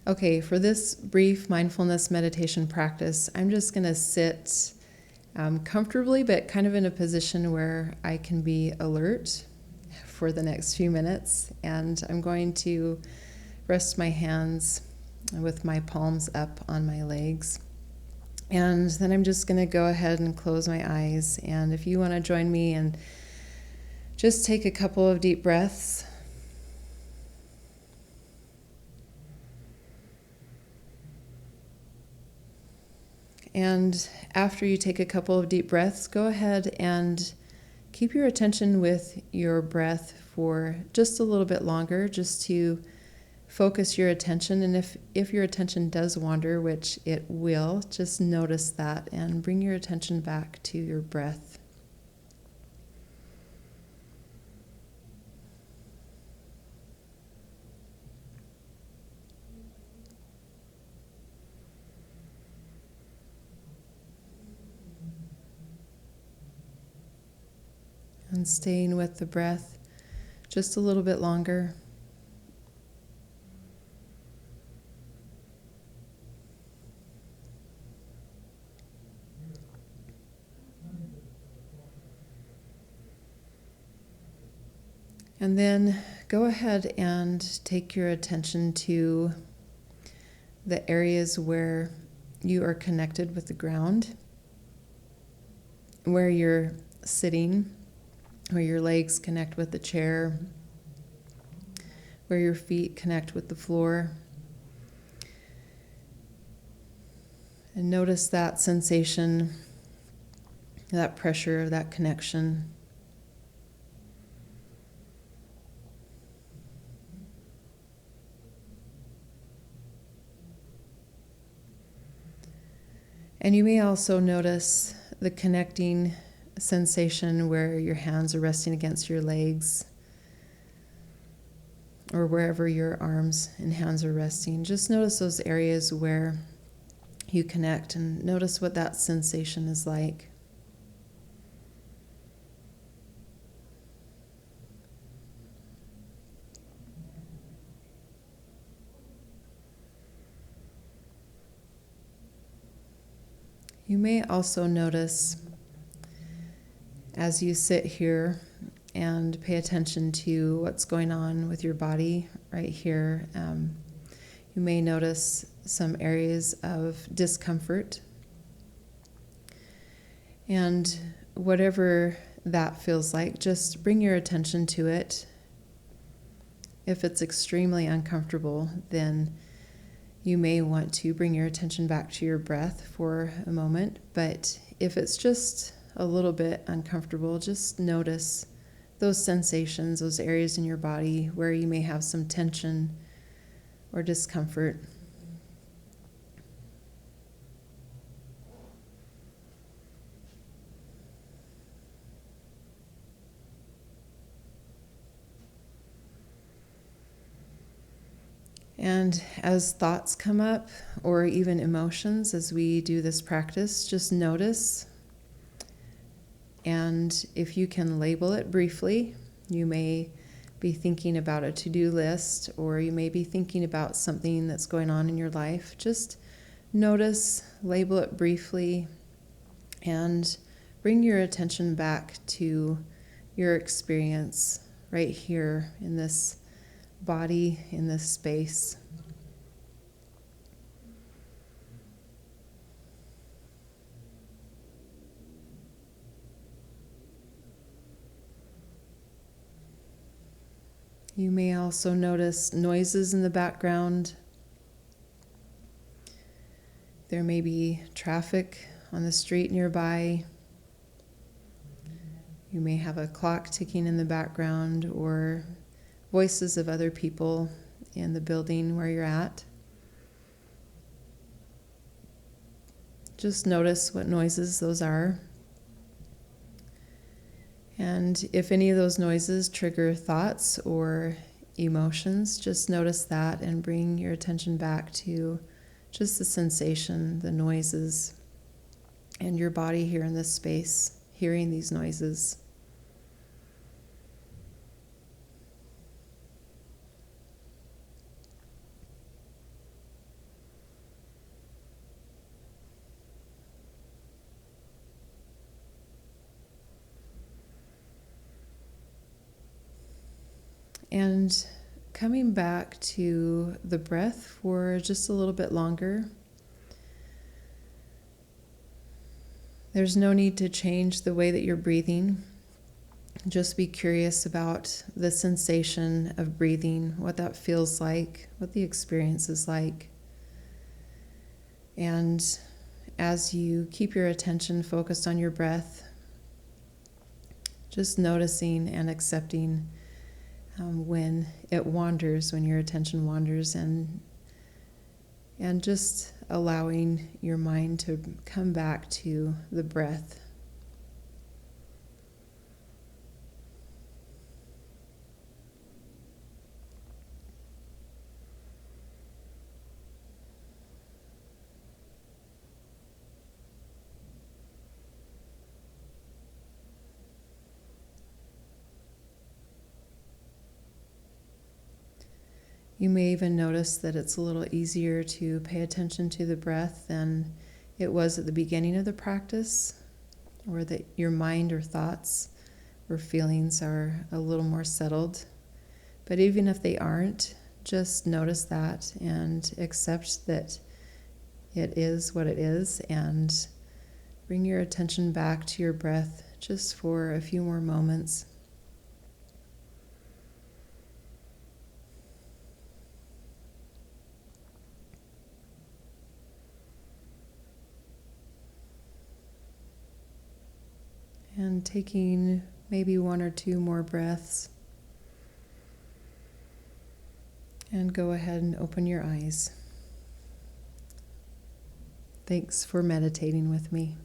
Okay, for this brief mindfulness meditation practice, I'm just going to sit comfortably, but kind of in a position where I can be alert for the next few minutes. And I'm going to rest my hands with my palms up on my legs. And then I'm just going to go ahead and close my eyes. And if you want to join me and just take a couple of deep breaths. And after you take a couple of deep breaths, go ahead and keep your attention with your breath for just a little bit longer, just to focus your attention. And if your attention does wander, which it will, just notice that and bring your attention back to your breath. And staying with the breath just a little bit longer. And then go ahead and take your attention to the areas where you are connected with the ground, where you're sitting, where your legs connect with the chair, where your feet connect with the floor. And notice that sensation, that pressure, that connection. And you may also notice the connecting sensation where your hands are resting against your legs, or wherever your arms and hands are resting. Just notice those areas where you connect and notice what that sensation is like. You may also notice, as you sit here and pay attention to what's going on with your body right here, you may notice some areas of discomfort. And whatever that feels like, just bring your attention to it. If it's extremely uncomfortable, then you may want to bring your attention back to your breath for a moment. But if it's just a little bit uncomfortable, just notice those sensations, those areas in your body where you may have some tension or discomfort. And as thoughts come up, or even emotions as we do this practice, just notice. And if you can label it briefly, you may be thinking about a to-do list, or you may be thinking about something that's going on in your life. Just notice, label it briefly, and bring your attention back to your experience right here in this body, in this space. You may also notice noises in the background. There may be traffic on the street nearby. You may have a clock ticking in the background, or voices of other people in the building where you're at. Just notice what noises those are. And if any of those noises trigger thoughts or emotions, just notice that and bring your attention back to just the sensation, the noises, and your body here in this space, hearing these noises. And coming back to the breath for just a little bit longer. There's no need to change the way that you're breathing. Just be curious about the sensation of breathing, what that feels like, what the experience is like. And as you keep your attention focused on your breath, just noticing and accepting when it wanders, when your attention wanders, and just allowing your mind to come back to the breath. You may even notice that it's a little easier to pay attention to the breath than it was at the beginning of the practice, or that your mind or thoughts or feelings are a little more settled. But even if they aren't, just notice that and accept that it is what it is, and bring your attention back to your breath just for a few more moments. And taking maybe one or two more breaths. And go ahead and open your eyes. Thanks for meditating with me.